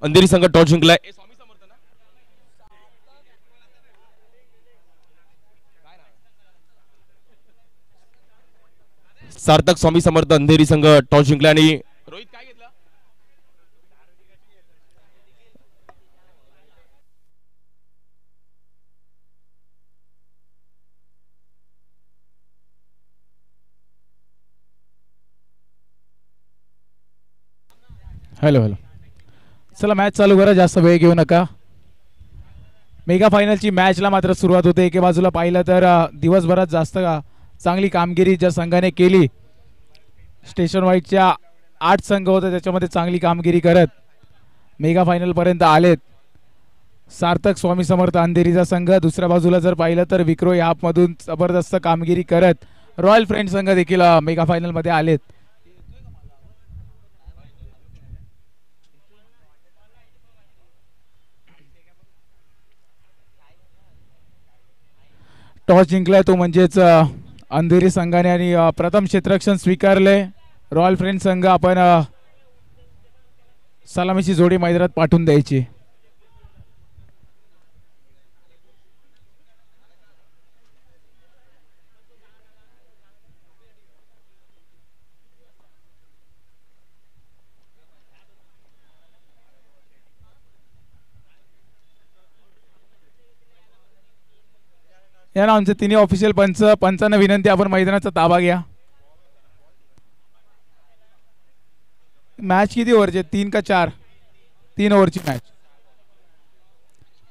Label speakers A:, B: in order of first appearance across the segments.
A: अंधेरी संघ टॉस जिंकलाय. सार्थक स्वामी समर्थ अंधेरी संघ टॉस जिंकला आणि रोहित काय घेतलं.
B: हॅलो हॅलो, चला मॅच चालू करा, जास्त वेळ घेऊ नका. मेगा फायनलची मॅचला मात्र सुरुवात होते. एके बाजूला पाहिलं तर दिवसभरात जास्त चांगली कामगिरी ज्या संघाने केली, स्टेशन वाईडच्या 8 संघ होते त्याच्यामध्ये चांगली कामगिरी करत मेगा फायनलपर्यंत आलेत. सार्थक स्वामी समर्थ अंधेरीचा संघ. दुसऱ्या बाजूला जर पाहिलं तर विक्रोई हाफमधून जबरदस्त कामगिरी करत रॉयल फ्रेंड संघ देखील मेगा फायनलमध्ये आलेत. टॉस जिंकलाय तो म्हणजेच अंधेरी संघाने आणि प्रथम क्षेत्ररक्षण स्वीकारले. रॉयल फ्रेंड संघ आपण सलामीची जोडी मैदानात पाठवून द्यायची. या ना आमचे तिन्ही ऑफिशियल पंचांना विनंती, आपण मैदानाचा ताबा घ्या. मॅच किती ओव्हरची? 3 का 4? 3 ओव्हरची मॅच.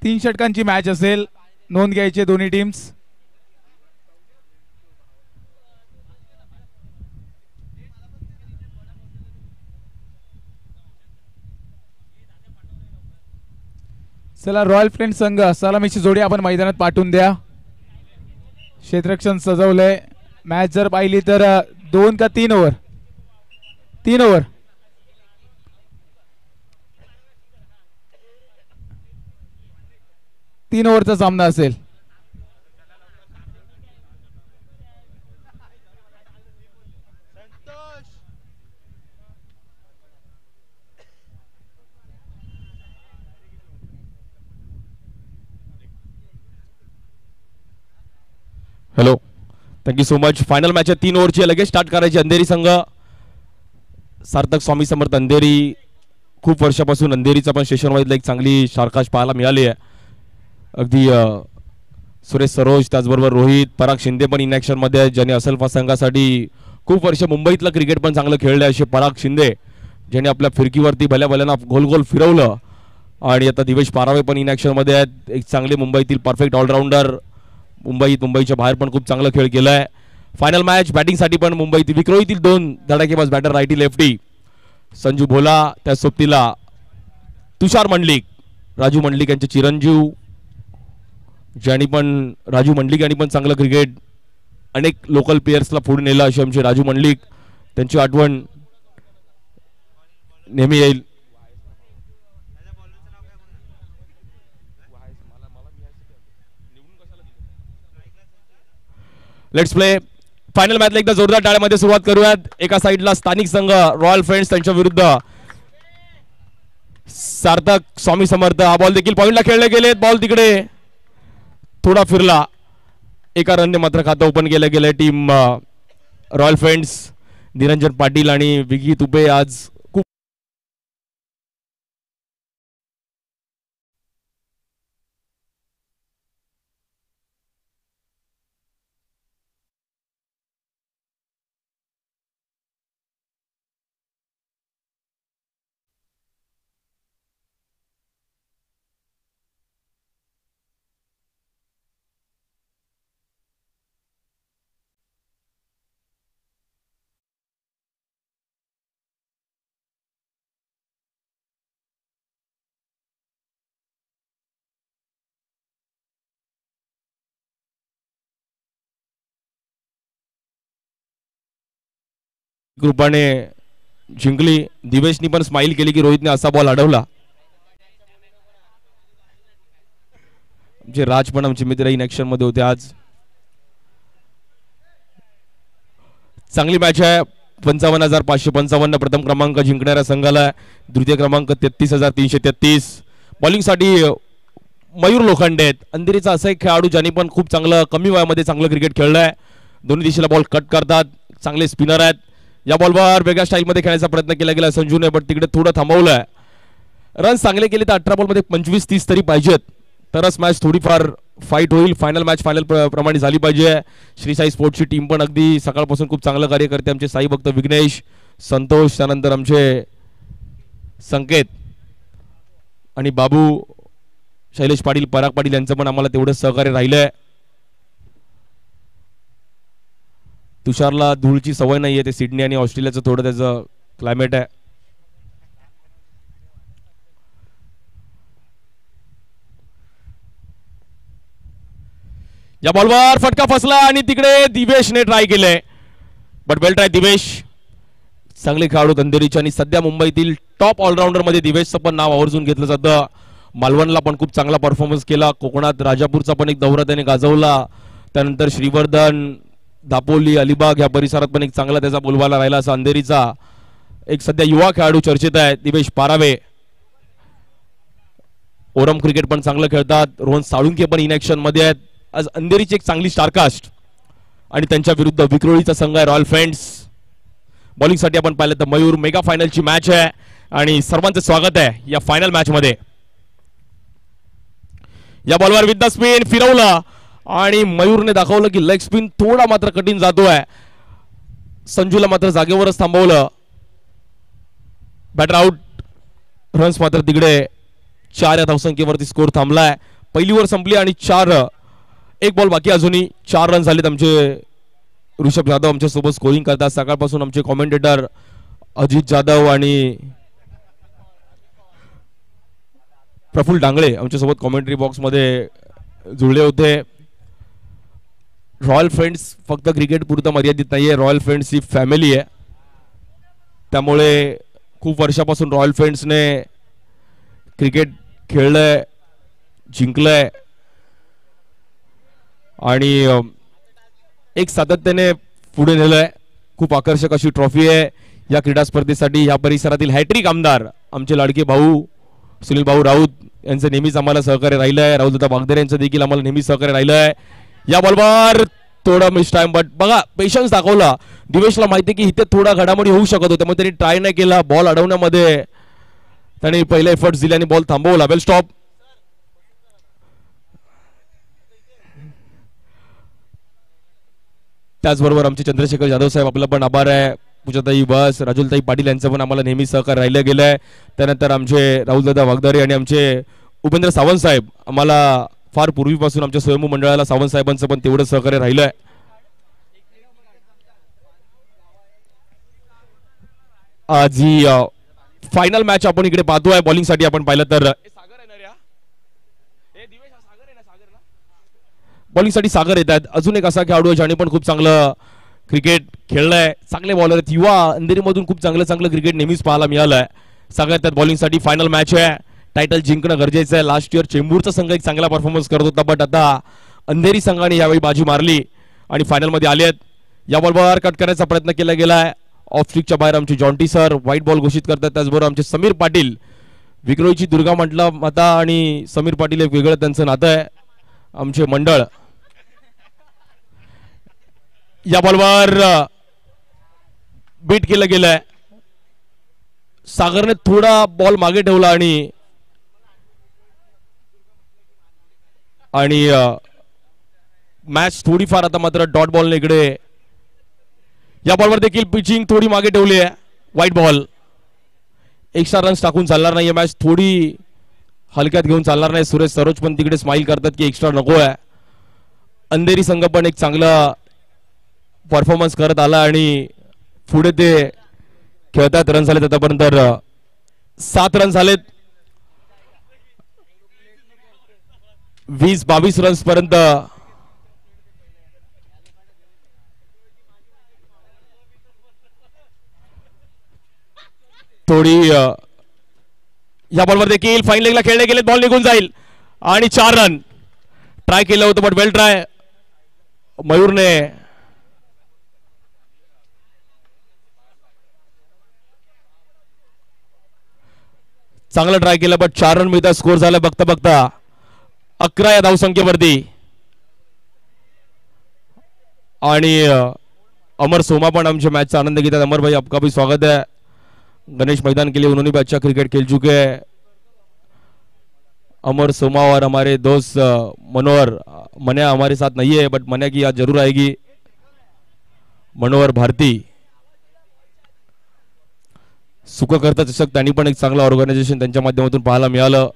B: 3 षटकांची मॅच असेल. नोंद घ्यायची दोन्ही टीम्स. चला, रॉयल फ्रेंड संघ सलामीची जोडी आपण मैदानात पाठवून द्या. क्षेत्ररक्षण सजवलंय. मॅच जर पाहिली तर 2 का 3 ओव्हर? 3 ओव्हर. 3 ओव्हरचा सामना असेल.
A: Hello, thank you so much. Final match 3 ओव्हरची लगेच स्टार्ट करायची. अंधेरी संघ सार्थक स्वामी समर्थ अंधेरी. खूप वर्षापासून अंधेरीचा पण स्टेशन वाईजला एक चांगली शारकाश पाहायला मिळाली आहे. अगदी सुरेश सरोज, त्याचबरोबर रोहित, पराग शिंदे पण इन ॲक्शनमध्ये आहेत, ज्यांनी असलफा संघासाठी खूप वर्ष मुंबईतलं क्रिकेट पण चांगलं खेळलं आहे. असे पराग शिंदे ज्यांनी आपल्या फिरकीवरती भल्या भल्यांना गोल गोल फिरवलं. आणि आता दिवेश पारावे पण इन ॲक्शनमध्ये आहेत. एक चांगले मुंबईतील परफेक्ट ऑलराऊंडर. मुंबईच्या बाहेर पण खूप चांगला खेळ केला आहे. फायनल मॅच बॅटिंगसाठी पण मुंबईतील विक्रोईतील 2 धडाकेबाज बॅटर, रायटी लेफ्टी. संजू भोला, त्या सोबतीला तुषार मंडलिक, राजू मंडलिक यांचे चिरंजीव, ज्यांनी पण राजू मंडलिक यांनी पण चांगलं क्रिकेट अनेक लोकल प्लेयर्सला पुढे नेलं. असे आमचे राजू मंडलिक, त्यांची आठवण नेहमी येईल. Let's play. फायनल मॅचला एकदा जोरदार टाळ्यामध्ये सुरुवात करूयात. एका साईडला स्थानिक संघ रॉयल फ्रेंड्स, त्यांच्या विरुद्ध सार्थक स्वामी समर्थ. हा बॉल देखील पॉइंटला खेळले गेले. बॉल तिकडे थोडा फिरला. एका रनने मात्र खातं ओपन केलं गेलं. Team royal friends, Niranjan Patil आणि विकी तुपे आज खूप रूपाने जिंकली. दिवेशनी पण स्माइल केली की रोहितने असा बॉल अडवला. आमचे राज पण आमचे मित्र इन ॲक्शन मध्ये होते आज. चांगली मॅच आहे. 55,555 प्रथम क्रमांक जिंकणाऱ्या संघाला, द्वितीय क्रमांक 33,333. बॉलिंगसाठी मयूर लोखंडे आहेत. अंधेरीचा असा एक खेळाडू ज्यांनी पण खूप चांगलं कमी वयामध्ये चांगलं क्रिकेट खेळलंय. दोन्ही दिशेला बॉल कट करतात, चांगले स्पिनर आहेत. या बॉलवर वेगळ्या स्टाईलमध्ये खेळण्याचा प्रयत्न केला गेला संजूने, पण तिकडे थोडं थांबवलंय. रन चांगले केले तर 18 बॉलमध्ये 25-30 तरी पाहिजेत, तरच मॅच थोडीफार फाईट होईल. फायनल मॅच फायनल प्रमाणे झाली पाहिजे. श्री साई स्पोर्ट्सची टीम पण अगदी सकाळपासून खूप चांगलं कार्य करते. आमचे साई भक्त विघ्नेश, संतोष, त्यानंतर आमचे संकेत आणि बाबू, शैलेश पाटील, पराग पाटील यांचं पण आम्हाला तेवढंच सहकार्य राहिलंय. तुषारला धूळची सवय नाहीये, ते सिडनी आणि ऑस्ट्रेलियाचं थोडं त्याचं क्लायमेट आहे. या बॉलवर फटका फसला आणि तिकडे दिवेशने ट्राय केलंय, बट वेल ट्राय दिवेश. चांगले खेळाडू अंधेरीचे आणि सध्या मुंबईतील टॉप ऑलराऊंडर मध्ये दिवेशचं पण नाव आवर्जून घेतलं जातं. मालवणला पण खूप चांगला परफॉर्मन्स केला. कोकणात राजापूरचा पण एक दौरा त्याने गाजवला. त्यानंतर श्रीवर्धन, दापोली, अलिबाग या परिसरात पण एक चांगला त्याचा बोलबाला राहिला. असा अंधेरीचा एक सध्या युवा खेळाडू चर्चेत आहे, दिवेश पारावे. ओरम क्रिकेट पण चांगलं खेळतात. रोहन साळुंके पण इनॅक्शन मध्ये आहेत. आज अंधेरीची एक चांगली स्टारकास्ट आणि त्यांच्या विरुद्ध विक्रोळीचा संघ आहे रॉयल फ्रेंड्स. बॉलिंगसाठी आपण पाहिलं तर मयूर. मेगा फायनलची मॅच आहे आणि सर्वांचं स्वागत आहे या फायनल मॅच मध्ये. या बॉलवर विथ द स्पिन फिरवलं आणि मयूरने दाखवलं की लेग स्पिन थोडा मात्र कठीण जातोय. संजूला मात्र जागेवरच थांबवलं. Batter out. रन्स मात्र तिकडे 4 या धावसंख्येवरती स्कोर थांबलाय. पहिली ओव्हर संपली आणि 4, एक बॉल बाकी, अजूनही 4 रन झालेत. आमचे ऋषभ जाधव आमच्या सोबत स्कोरिंग करतात. सकाळपासून आमचे कॉमेंटेटर अजित जाधव आणि प्रफुल्ल डांगळे आमच्यासोबत कॉमेंट्री बॉक्स मध्ये जुळले होते. रॉयल फ्रेंड्स फक्त क्रिकेट पुरतं मर्यादित नाहीये. रॉयल फ्रेंड्स ही फॅमिली आहे, त्यामुळे खूप वर्षापासून रॉयल फ्रेंड्सने क्रिकेट खेळलंय, जिंकलंय आणि एक सातत्याने पुढे नेलंय. खूप आकर्षक अशी ट्रॉफी आहे या क्रीडा स्पर्धेसाठी. या परिसरातील हॅट्रिक आमदार आमचे लाडके भाऊ सुनील भाऊ राऊत यांचं नेहमीच आम्हाला सहकार्य राहिलं आहे. राहुल दादा वागदरे यांचं देखील आम्हाला नेहमी सहकार्य राहिलं आहे. या बॉलवर थोडा मिस टाइम, बट बघा पेशन्स दाखवला. दिवेशला माहिती की इथे थोडा घडामोडी होऊ शकत होत्या, मग त्यांनी ट्राय नाही केला. बॉल अडवण्यामध्ये त्यांनी पहिले एफर्ट्स दिले आणि बॉल थांबवला. वेल स्टॉप. त्याचबरोबर आमचे चंद्रशेखर जाधव साहेब आपला पण आभार आहे. पूजाताई बस, राजुलताई पाटील यांचं पण आम्हाला नेहमी सहकार्य राहिलं गेलंय. त्यानंतर आमचे राहुलदादा वागदारे आणि आमचे उपेंद्र सावंत साहेब आम्हाला फार पूर्वीपासून आमच्या स्वयंभू मंडळाला सावंत साहेबांचं पण तेवढं सहकार्य राहिलंय. आज ही फायनल मॅच आपण इकडे पाहतोय. बॉलिंगसाठी आपण पाहिलं तर बॉलिंगसाठी सागर येत आहेत. अजून एक असा खेळाडू आहे ज्याने पण खूप चांगलं क्रिकेट खेळलंय. चांगले बॉलर आहेत. युवा अंधेरीमधून खूप चांगलं क्रिकेट नेहमीच पाहायला मिळालंय. सागर येतात बॉलिंगसाठी. फायनल मॅच आहे, टायटल जिंकणं गरजेचं आहे. लास्ट इयर चेंबूरचा संघ एक चांगला परफॉर्मन्स करत होता, बट आता अंधेरी संघाने यावेळी बाजी मारली आणि फायनलमध्ये आले आहेत. या बॉलवर कट करण्याचा प्रयत्न केला गेलाय. ऑफ स्ट्रिकच्या बाहेर आमचे जॉन्टी सर व्हाईट बॉल घोषित करतात. त्याचबरोबर आमचे समीर पाटील, विक्रोळीची दुर्गा म्हटलं माता आणि समीर पाटील एक वेगळं त्यांचं नातं आहे. आमचे मंडळ. या बॉलवर बीट केलं गेलंय. सागरने थोडा बॉल मागे ठेवला आणि मॅच थोडीफार आता मात्र डॉट बॉलने इकडे. या बॉलवर देखील पिचिंग थोडी मागे ठेवली आहे. White ball. एक्स्ट्रा रन्स टाकून चालणार नाही. मॅच थोडी हलक्यात घेऊन चालणार नाही. सुरेश सरोज पण तिकडे स्माइल करतात की एक्स्ट्रा नको आहे. अंधेरी संघ पण एक चांगला परफॉर्मन्स करत आला आणि पुढे ते खेळतात. रन झालेत आतापर्यंत 7 रन झालेत. 20-22 रन्स पर्यंत थोडी. या बॉलवर देखील फाईन लेगला खेळले गेले. बॉल निघून जाईल आणि 4 रन. ट्राय केलं होतं बट वेल ट्राय. मयूरने चांगलं ट्राय केलं बट 4 रन मिळतात. स्कोर झाला बघता बघता 11 या धावसंख्येवरती. आणि अमर सोमा पण आमच्या मैच का आनंद घेतात. अमर भाई आपका भी स्वागत है. गणेश मैदान के लिए उन्होंने भी अच्छा क्रिकेट खेल चुके हैं. अमर सोमा और हमारे दोस्त मनोहर मन्या हमारे साथ नहीं है बट मन्या की आज जरूर आएगी. मनोहर भारती सुखकर्ता चषक त्यांनी पण एक चांगलं ऑर्गनायझेशन त्यांच्या माध्यमातून पाहायला मिळालं.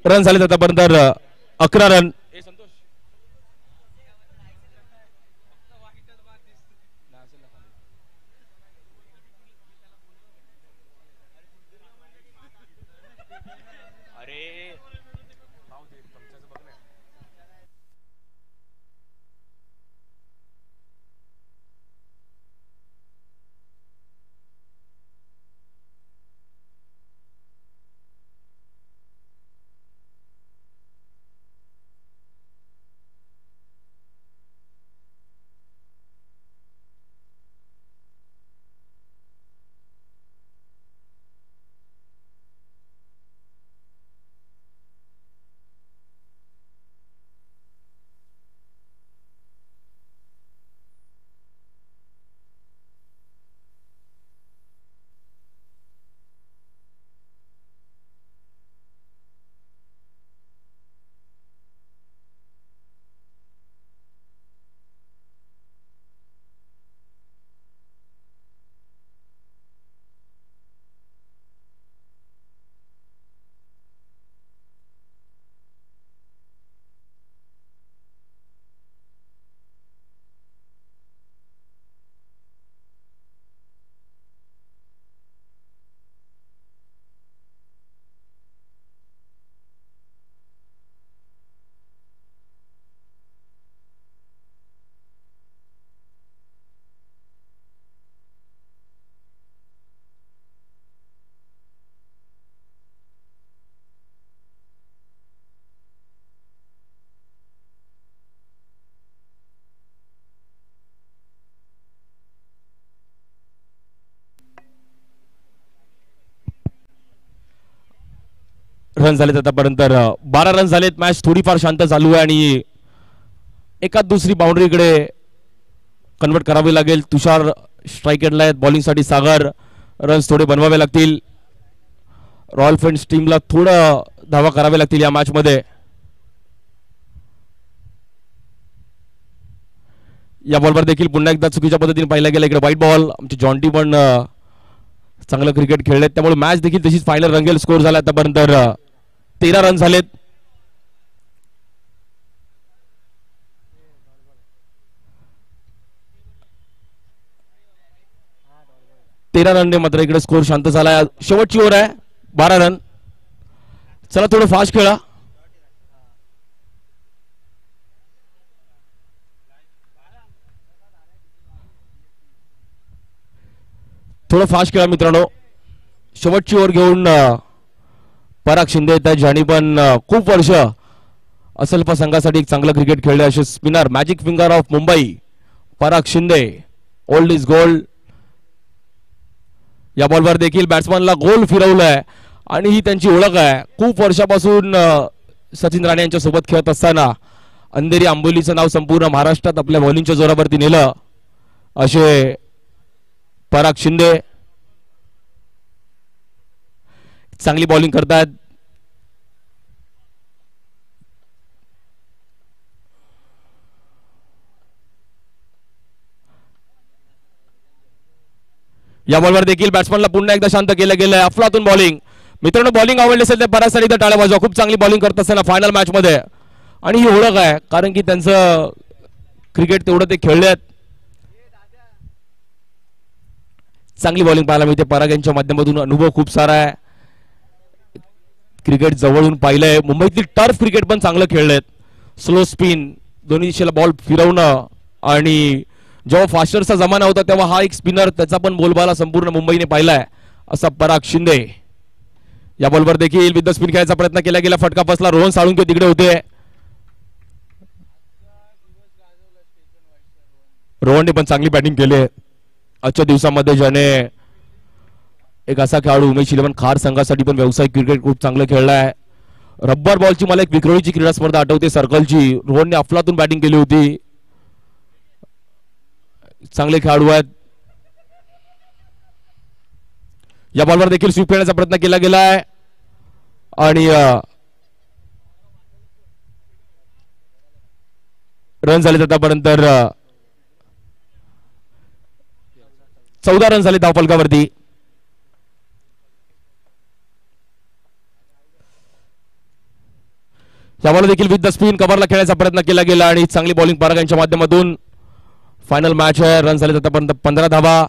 A: रन झाले आतापर्यंत 11 रन. रन झालेत आतापर्यंत 12 रन झालेत. मॅच थोडीफार शांत चालू आहे आणि एकाच दुसरी बाउंड्री इकडे कन्वर्ट करावी लागेल. तुषार स्ट्राईक एंडला आहेत. बॉलिंगसाठी सागर. रन्स थोडे बनवावे लागतील. रॉयल फ्रेंड्स टीमला थोडं धावा करावे लागतील या मॅच मध्ये. या बॉलवर देखील पुन्हा एकदा चुकीच्या पद्धतीने पाहिला गेला. इकडे व्हाईट बॉल. आमचे जॉन्टी पण चांगलं क्रिकेट खेळलेत त्यामुळे मॅच देखील तशीच फायनल रंगेल. स्कोर झाला आतापर्यंत 13 रन झालेत. रनने मात्र इकडे स्कोर शांत झाला. शेवटची ओव्हर आहे. 12 रन. चला थोडं फास्ट खेळा. थोडं फास्ट खेळा मित्रांनो. शेवटची ओव्हर घेऊन पराग शिंदे येतात ज्यांनी पण खूप वर्ष असल्फा संघासाठी एक चांगलं क्रिकेट खेळले असे spinner magic finger of Mumbai Parag Shinde. Old is gold. या बॉलवर देखील बॅट्समॅनला गोल फिरवलाय आणि ही त्यांची ओळख आहे. खूप वर्षापासून सचिन राणे यांच्या सोबत खेळत असताना अंधेरी आंबोलीचं नाव संपूर्ण महाराष्ट्रात आपल्या बॉलिंगच्या जोरावरती नेलं असे पराग शिंदे. चांगली बॉलिंग करतात. या बॉलवर देखील बॅट्समॅनला पुन्हा एकदा शांत केलं गेलंय. अफलातून बॉलिंग. मित्रांनो बॉलिंग आवडली असेल तर परागसाठी एकदा टाळ्या वाजवा. खूप चांगली बॉलिंग करत असताना फायनल मॅच मध्ये आणि ही ओळख आहे कारण की त्यांचं क्रिकेट तेवढं ते खेळलेत. चांगली बॉलिंग पाहायला मिळते पराग यांच्या माध्यमातून. अनुभव खूप सारा आहे. क्रिकेट जवळून पाहिलंय. मुंबईतील टर्फ क्रिकेट पण चांगलं खेळलेत. स्लो स्पिन दोन्ही दिशेला बॉल फिरवणं आणि जेव्हा फास्टरचा जमाना होता तेव्हा हा एक स्पिनर त्याचा पण बोलबाला संपूर्ण मुंबईने पाहिलाय असा पराग शिंदे. या बॉलवर देखील विद स्पिन खेळायचा प्रयत्न केला गेला. फटका बसला. रोहन साळुंके तिकडे होते. रोहनने पण चांगली बॅटिंग केली आहे आजच्या दिवसामध्ये, ज्याने एक असा खेळाडू उमेश इलेव्हन खार संघासाठी पण व्यावसायिक क्रिकेट खूप चांगलं खेळला आहे. रब्बर बॉलची मला एक विक्रोळीची क्रीडा स्पर्धा आठवते सर्कलची, रोहनने अफलातून बॅटिंग केली होती. चांगले खेळाडू आहेत. या बॉलवर देखील स्वीप खेळण्याचा प्रयत्न केला गेला आहे आणि रन झाले आतापर्यंत 14 रन झाले धावफलकावरती. या बॉल देखील विथ द स्पिन कव्हरला खेळण्याचा प्रयत्न केला गेला आणि चांगली बॉलिंग पराग यांच्या माध्यमातून. फायनल मॅच आहे. रन झाले आतापर्यंत 15 धावा.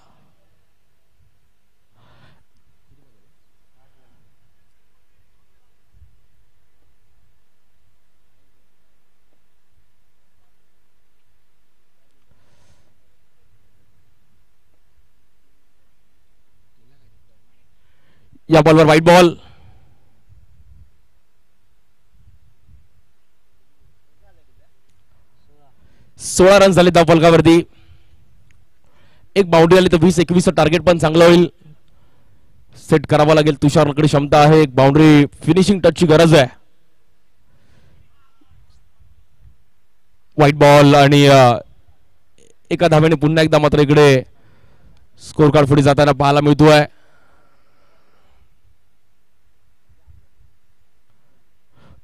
A: या बॉलवर व्हाईट बॉल. सोळा रन झाले धावफलकावरती. एक बाउंड्री आली तर 20-21 टार्गेट पण चांगलं होईल. सेट करावा लागेल. तुषारकडे क्षमता आहे. एक बाउंड्री फिनिशिंग टचची गरज आहे. व्हाईट बॉल आणि एका धाव्याने पुन्हा एकदा मात्र इकडे स्कोर कार्ड पुढे जाताना पाहायला मिळतोय.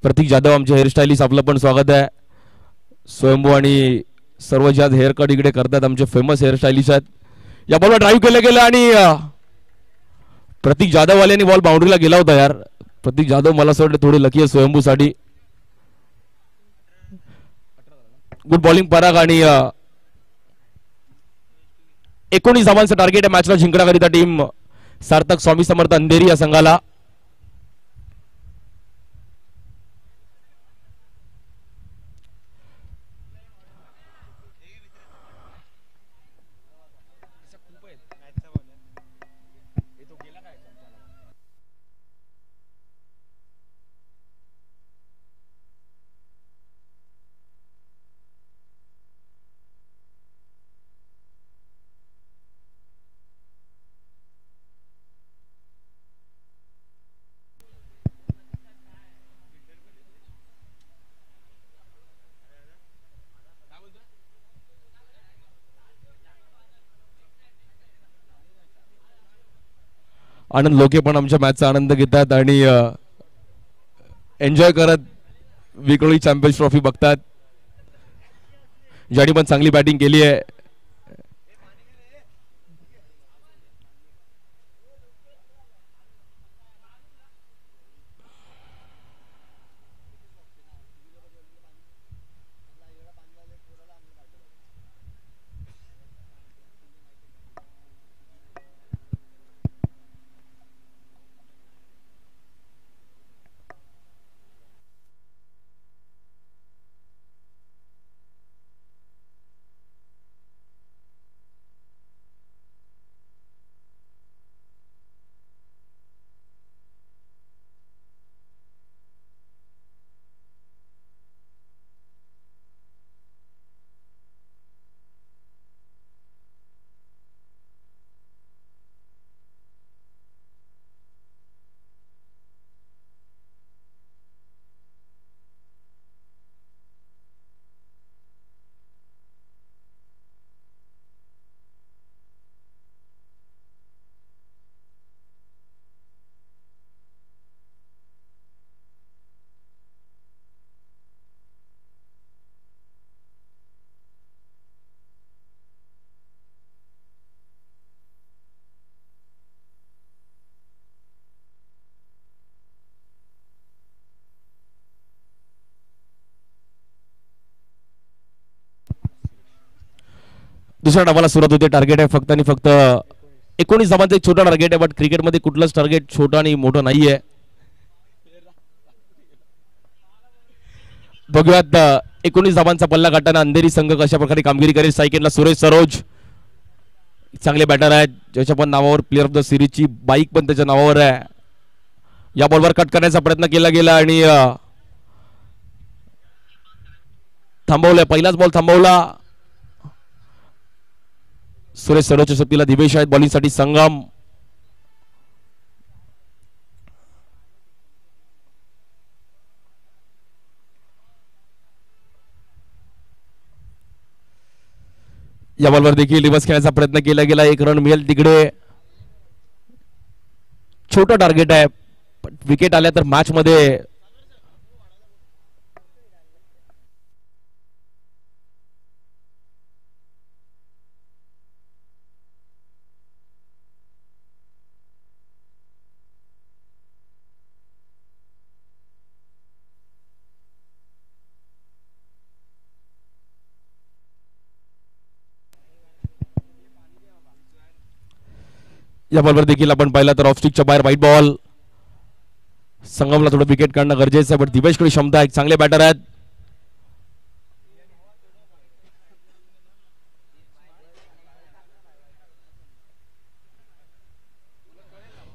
A: प्रतीक जाधव आमचे हेअरस्टाईलिस्ट, आपलं पण स्वागत आहे. स्वयंभू आणि सर्व ज्या हेअर कट इकडे करतात आमचे फेमस हेअरस्टाईलिस्ट आहेत. या बॉलवर ड्राईव्ह केलं गेलं आणि प्रतीक जाधव वाल्याने बॉल बाउंड्रीला गेला होता यार. प्रतीक जाधव मला असं वाटतं थोडी लकी आहे स्वयंभू साठी. गुड बॉलिंग पराग आणि 19 धावांचं टार्गेट आहे मॅचला जिंकण्याकरिता टीम सार्थक स्वामी समर्थ अंधेरी या संघाला. आनंद लोके पण आमच्या मॅचचा आनंद घेतात आणि एन्जॉय करत विक्रोळी चॅम्पियन्स ट्रॉफी बघतात. ज्याने पण चांगली बॅटिंग केली आहे. दुसऱ्या डावाला सुरुवात होते. टार्गेट आहे फक्त आणि फक्त 19 धावांचं एक छोटा टार्गेट आहे. बट क्रिकेटमध्ये कुठलंच टार्गेट छोटं आणि मोठं नाहीये. बघूयात 19 धावांचा पल्ला गाठताना अंधेरी संघ कशा प्रकारे कामगिरी करेल. सायकेनला सुरेश सरोज चांगले बॅटर आहेत, ज्याच्या पण नावावर प्लेअर ऑफ द सिरीजची बाईक पण त्याच्या नावावर आहे. या बॉलवर कट करण्याचा प्रयत्न केला गेला आणि थांबवलाय. पहिलाच बॉल थांबवला. सुरेश सरोजच्या शक्तीला दिवेश आहेत बॉलिंगसाठी संगम. या बॉलवर देखील रिव्हर्स खेळण्याचा प्रयत्न केला गेला. 1 रन मिळेल तिकडे. छोटं टार्गेट आहे पण विकेट आल्या तर मॅच मध्ये या बॉलवर देखील आपण पाहिला तर ऑफ स्टिकच्या बाहेर व्हाईट बॉल. संगमला थोडं विकेट काढणं गरजेचं आहे पण दिवेशकडे क्षमता आहे. चांगले बॅटर आहेत.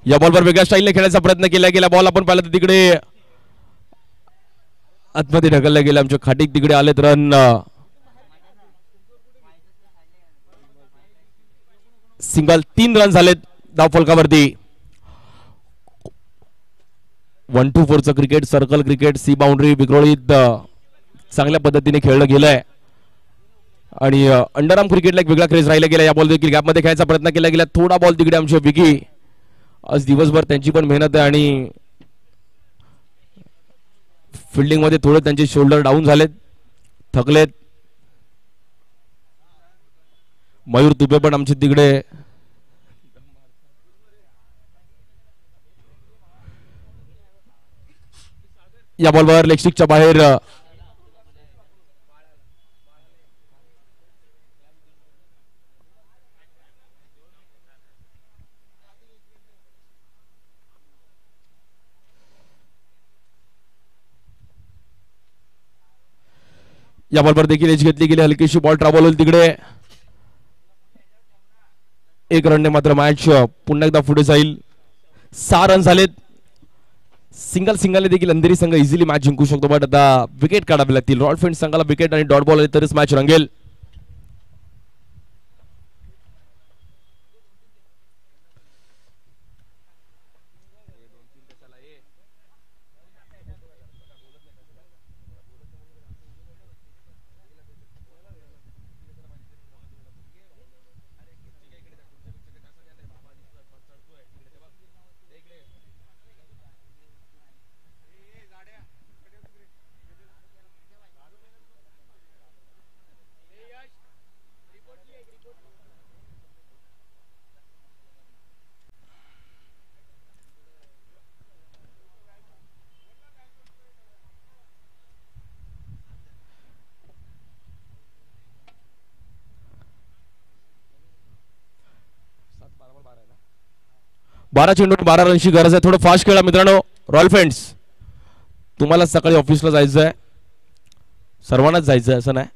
A: या बॉलवर वेगळ्या स्टाईलने खेळण्याचा प्रयत्न केला गेला. बॉल आपण पाहिला तर तिकडे आतमध्ये ढकलला गेला. आमचे खाटीक तिकडे आलेत. रन सिंगल 3 रन झालेत धावफलकावरती. 1-2-4चं क्रिकेट, सर्कल क्रिकेट, सी बाउंड्री विक्रोळीत चांगल्या पद्धतीने खेळलं गेलंय आणि अंडरआर्म क्रिकेटला एक वेगळा क्रेज राहिला गेला. या बॉल देखील गॅपमध्ये खेळायचा प्रयत्न केला गेला. थोडा बॉल तिकडे आमचे विकी. आज दिवसभर त्यांची पण मेहनत आहे आणि फिल्डिंग मध्ये थोडे त्यांचे शोल्डर डाऊन झालेत, थकलेत. मयूर तुपे पण आमचे तिकडे या बॉलवर लेग स्टिकच्या बाहेर या बॉलवर देखील एज घेतली गेली. हलकीशी बॉल ट्रॅव्हल होईल तिकडे. 1 रनने मात्र मॅच पुन्हा एकदा पुढे जाईल. 6 रन झालेत. सिंगलने देखील अंधेरी संघ इझिली मॅच जिंकू शकतो बट आता विकेट काढावे लागतील. रॉड फेंट संघाला विकेट आणि डॉट बॉल आले तरच मॅच रंगेल. बारा चेंडून 12 रनची गरज आहे. थोडं फास्ट खेळा मित्रांनो. रॉयल फ्रेंड्स, तुम्हाला सकाळी ऑफिसला जायचं आहे, सर्वांनाच जायचं आहे असं नाही.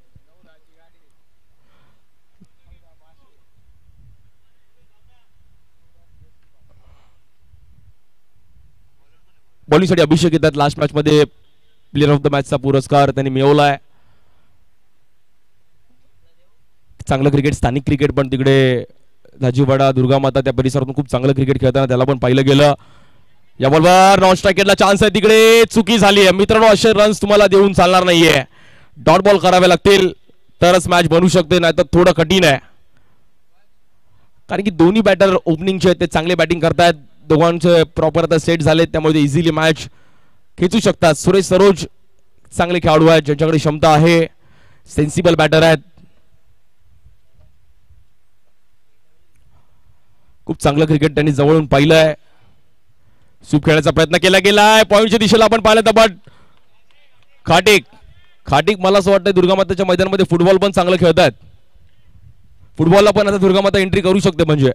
A: बॉलिंगसाठी अभिषेक येतात. लास्ट मॅच मध्ये प्लेअर ऑफ द मॅचचा पुरस्कार त्यांनी मिळवलाय. चांगलं क्रिकेट, स्थानिक क्रिकेट पण तिकडे दाजीवाडा, दुर्गामाता त्या परिसरातून खूप चांगलं क्रिकेट खेळताना त्याला पण पाहिलं गेलं. या बॉलवर नॉन स्ट्रायकेटला चान्स आहे तिकडे. चुकी झाली आहे मित्रांनो. असे रन्स तुम्हाला देऊन चालणार नाहीये. डॉट बॉल करावे लागतील तरच मॅच बनू शकते, नाही तर थोडं कठीण आहे. कारण की दोन्ही बॅटर ओपनिंगचे ते चांगले बॅटिंग करतायत. दोघांचे प्रॉपर आता सेट झालेत त्यामुळे इझिली मॅच खेचू शकतात. सुरेश सरोज चांगले खेळाडू आहेत ज्यांच्याकडे क्षमता आहे, सेन्सिबल बॅटर आहेत. खूप चांगलं क्रिकेट त्यांनी जवळून पाहिलंय. स्वीप खेळण्याचा प्रयत्न केला गेलाय. पॉइंटच्या दिशेला आपण पाहिलं तर बट खाटीक मला असं वाटतं दुर्गामाताच्या मैदानामध्ये फुटबॉल पण चांगलं खेळतात. फुटबॉलला पण आता दुर्गामाता एंट्री करू शकते. म्हणजे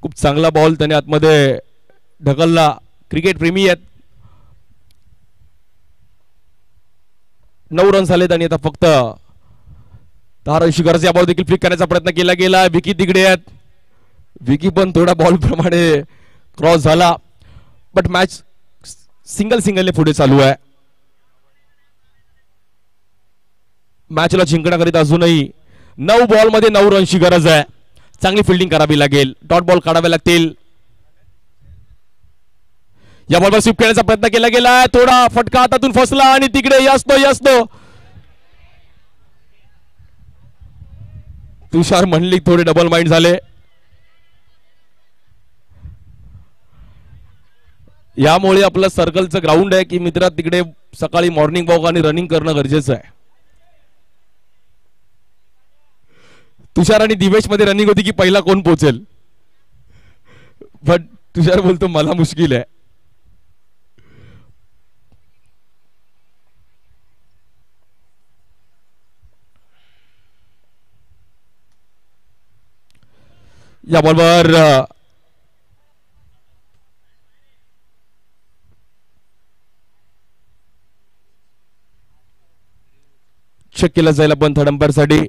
A: खूप चांगला बॉल त्याने आतमध्ये ढकलला. क्रिकेट प्रेमी आहेत. 9 रन झालेत आणि आता फक्त 10 रनची गरज. या बॉल देखील फ्लिक करण्याचा प्रयत्न केला गेला. विकी तिकडे आहेत. विकी पण थोडा बॉल प्रमाणे क्रॉस झाला बट मॅच सिंगलने पुढे चालू आहे. मॅचला जिंकण्याकरिता अजूनही 9 बॉलमध्ये 9 रनची गरज आहे. चांगली फिल्डिंग करावी लागेल. डॉट बॉल काढावे लागतील. या बॉलवर स्वीप खेळण्याचा प्रयत्न केला गेला. थोडा फटका हातातून फसला आणि तिकडे यस्तो तुषार मंडलिक थोडे डबल माइंड झाले. यामुळे आपलं सर्कलचं ग्राउंड आहे की मित्रा तिकडे सकाळी मॉर्निंग वॉक आणि रनिंग करणं गरजेचं आहे. तुषार आणि दिवेश मध्ये रनिंग होती की पहिला कोण पोहोचेल, बट तुषार बोलतो मला मुश्किल आहे. या बॉलवर चेक केलं जाईल आपण थर्ड अंपायर साठी.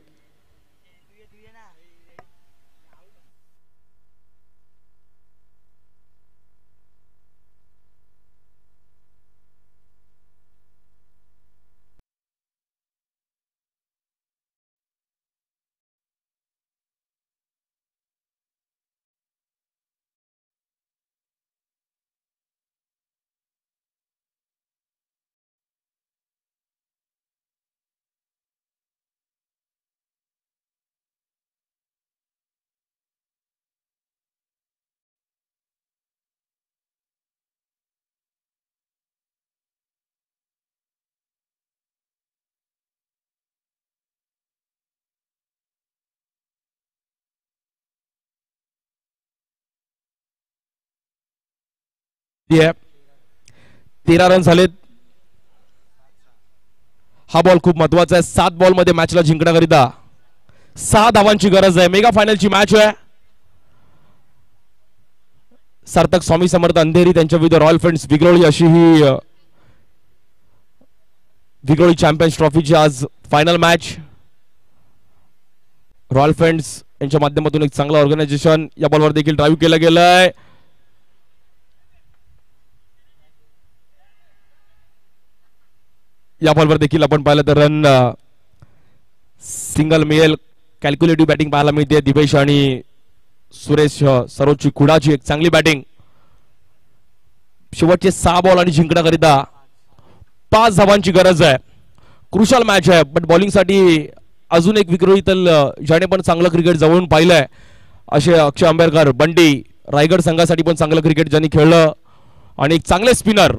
A: आहे 13 रन झालेत. हा बॉल खूप महत्वाचा आहे. 7 बॉल मध्ये मॅचला जिंकण्याकरिता 6 धावांची गरज आहे. मेगा फायनलची मॅच आहे. सार्थक स्वामी समर्थ अंधेरी त्यांच्या विरुद्ध रॉयल फ्रेंड्स विक्रोळी अशी ही विक्रोळी चॅम्पियन्स ट्रॉफीची आज फायनल मॅच. रॉयल फ्रेंड्स यांच्या माध्यमातून एक चांगलं ऑर्गनायझेशन. या बॉलवर देखील ड्राईव्ह केलं गेलंय. या बॉलवर देखील आपण पाहिलं तर रन सिंगल मिळेल. कॅल्क्युलेटिव्ह बॅटिंग पाहायला मिळते. दिवेश आणि सुरेश सरोजची खुडाची एक चांगली बॅटिंग. शेवटचे 6 बॉल आणि जिंकण्याकरिता 5 धावांची गरज आहे. क्रुशल मॅच आहे. बट बॉलिंग साठी अजून एक विक्रोळीतील ज्याने पण चांगलं क्रिकेट जवळून पाहिलंय असे अक्षय आंबेडकर बंडी. रायगड संघासाठी पण चांगलं क्रिकेट ज्यांनी खेळलं आणि एक चांगले स्पिनर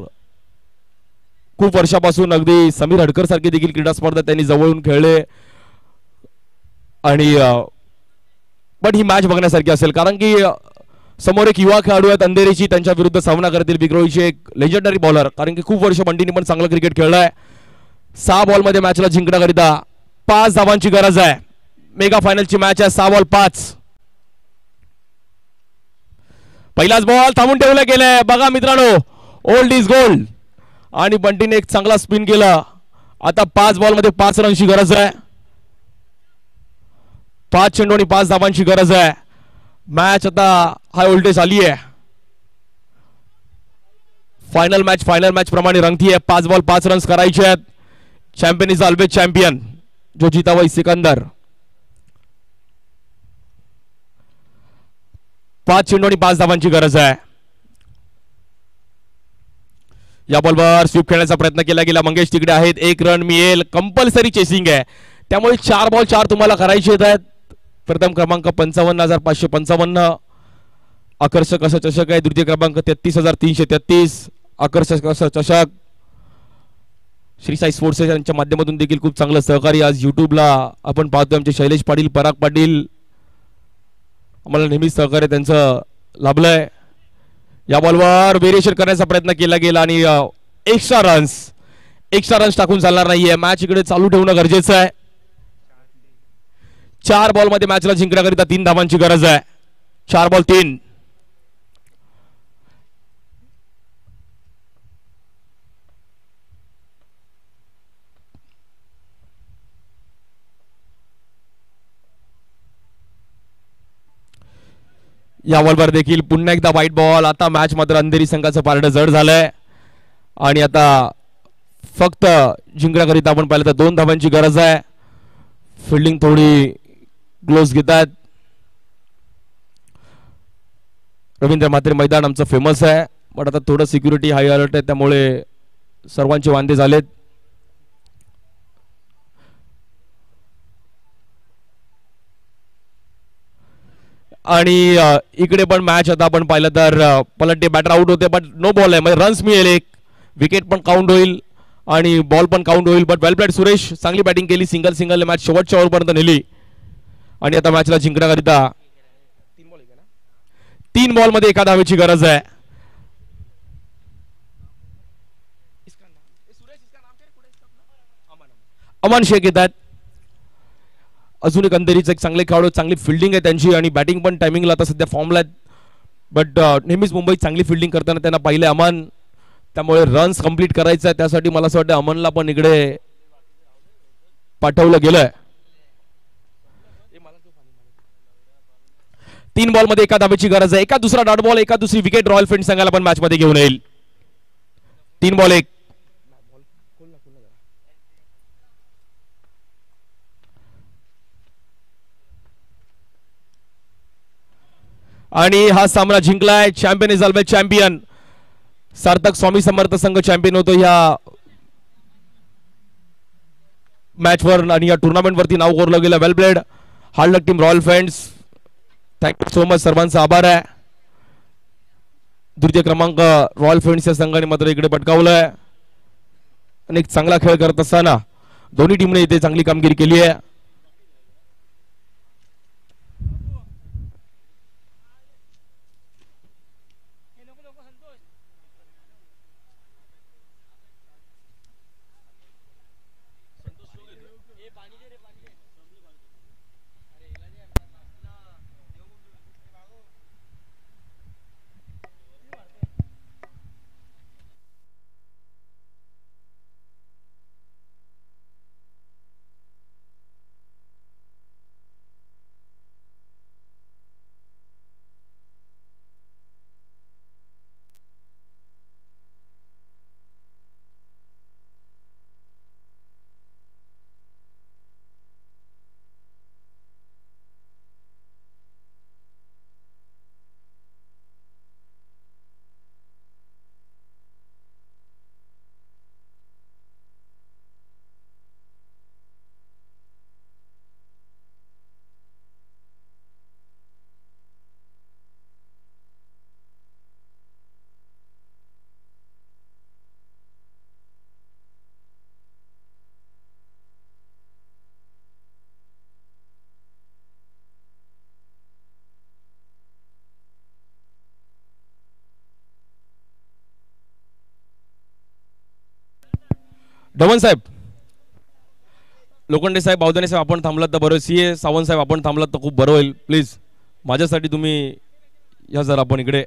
A: खूप वर्षापासून अगदी समीर हडकर सारखी देखील क्रीडा स्पर्धा त्यांनी जवळून खेळले. आणि बट ही मॅच बघण्यासारखी असेल कारण की समोर एक युवा खेळाडू आहेत अंधेरीची. त्यांच्या विरुद्ध सामना करतील विक्रोळीचे एक लेजेंडरी बॉलर कारण की खूप वर्ष बंडीने पण चांगलं क्रिकेट खेळलंय. 6 बॉल मध्ये मॅचला जिंकण्याकरिता 5 धावांची गरज आहे. मेगा फायनलची मॅच आहे. 6 बॉल 5. पहिलाच बॉल थांबून ठेवला गेलाय. बघा मित्रांनो ओल्ड इज गोल्ड आणि बंटीने एक चांगला स्पिन केला. आता 5 बॉल मध्ये 5 रनची गरज आहे. 5 चेंडू आणि 5 धावांची गरज आहे. मॅच आता हाय व्होल्टेज आली आहे. फायनल मॅच प्रमाणे रंगती आहे. 5 बॉल 5 रन्स करायचे आहेत. Champion is always champion. जो जीता वही सिकंदर. 5 चेंडू आणि 5 धावांची गरज आहे. या बॉलवर स्वीप खेळण्याचा प्रयत्न केला गेला. मंगेश तिकडे आहेत. 1 रन मिळेल. कंपल्सरी चेसिंग आहे त्यामुळे 4 बॉल 4 तुम्हाला करायचे आहेत. प्रथम क्रमांक 55,555. आकर्षक असा चषक आहे. द्वितीय क्रमांक 33,333. आकर्षक असा चषक. श्री साई स्पोर्ट्स यांच्या माध्यमातून देखील खूप चांगलं सहकार्य आज युट्यूबला आपण पाहतोय. आमचे शैलेश पाटील पराग पाटील आम्हाला नेहमीच सहकार्य त्यांचं लाभलंय. या बॉलवर व्हेरिएशन करण्याचा प्रयत्न केला गेला आणि एक्स्ट्रा रन्स टाकून चालणार नाहीये. मॅच इकडे चालू ठेवणं गरजेचं आहे. 4 बॉल मध्ये मॅचला जिंकण्याकरिता 3 धावांची गरज आहे. 4 बॉल 3. या बॉलवर देखील पुन्हा एकदा व्हाईट बॉल. आता मॅच मात्र अंधेरी संघाचं पारडं जड झालंय आणि आता फक्त जिंकण्याकरिता आपण पाहिलं तर 2 धावांची गरज आहे. फिल्डिंग थोडी ग्लोव्स घेतात. रवींद्र म्हात्रे मैदान आमचं फेमस आहे, पण आता थोडं सिक्युरिटी हाय अलर्ट आहे, त्यामुळे सर्वांचे वांदे झालेत. आणि इकडे पण मॅच आता आपण पाहिलं तर पलटे बॅटर आउट होते, बट नो बॉल आहे, म्हणजे रन्स मिळेल, एक विकेट पण काउंट होईल आणि बॉल पण काउंट होईल. बट वेल प्लेड सुरेश, चांगली बॅटिंग केली, सिंगल मॅच शेवटच्या ओव्हरपर्यंत नेली आणि आता मॅचला जिंकण्याकरिता 3 बॉलमध्ये एका धावेची गरज आहे. अमान शेख येतात. अजून एक अंधेरीचं एक चांगले खेळाडू, चांगली फिल्डिंग आहे त्यांची आणि बॅटिंग पण टायमिंगला आता सध्या फॉर्मला आहेत. बट नेहमीच मुंबईत चांगली फिल्डिंग करताना त्यांना पाहिले अमान, त्यामुळे रन्स कंप्लीट करायचं आहे, त्यासाठी मला असं वाटतं अमनला पण इकडे पाठवलं गेलंय. 3 बॉलमध्ये एका धावेची गरज आहे. एका दुसरा डॉट बॉल, एका दुसरी विकेट रॉयल फ्रेंड संघाला पण मॅच मध्ये घेऊन येईल. 3 बॉल 1. आणि हा सामना जिंकलाय. Champion is always champion. Sarthak Swami Samarth Sangh champion होतो या मॅचवर आणि या टुर्नामेंट वरती नाव कोरलं गेलं. Well played, hard luck team royal friends. Thank you so much, सर्वांचा आभार आहे. द्वितीय क्रमांक रॉयल फ्रेंड्स या संघाने मात्र इकडे पटकावलाय आणि एक चांगला खेळ करत असताना दोन्ही टीमने इथे चांगली कामगिरी केली आहे. धवन साहेब, लोखंडे साहेब, बावदाने साहेब, आपण थांबलात तर बरं. सीए सावंत साहेब, आपण थांबलात तर खूप बरं होईल. प्लीज माझ्यासाठी तुम्ही या जर आपण इकडे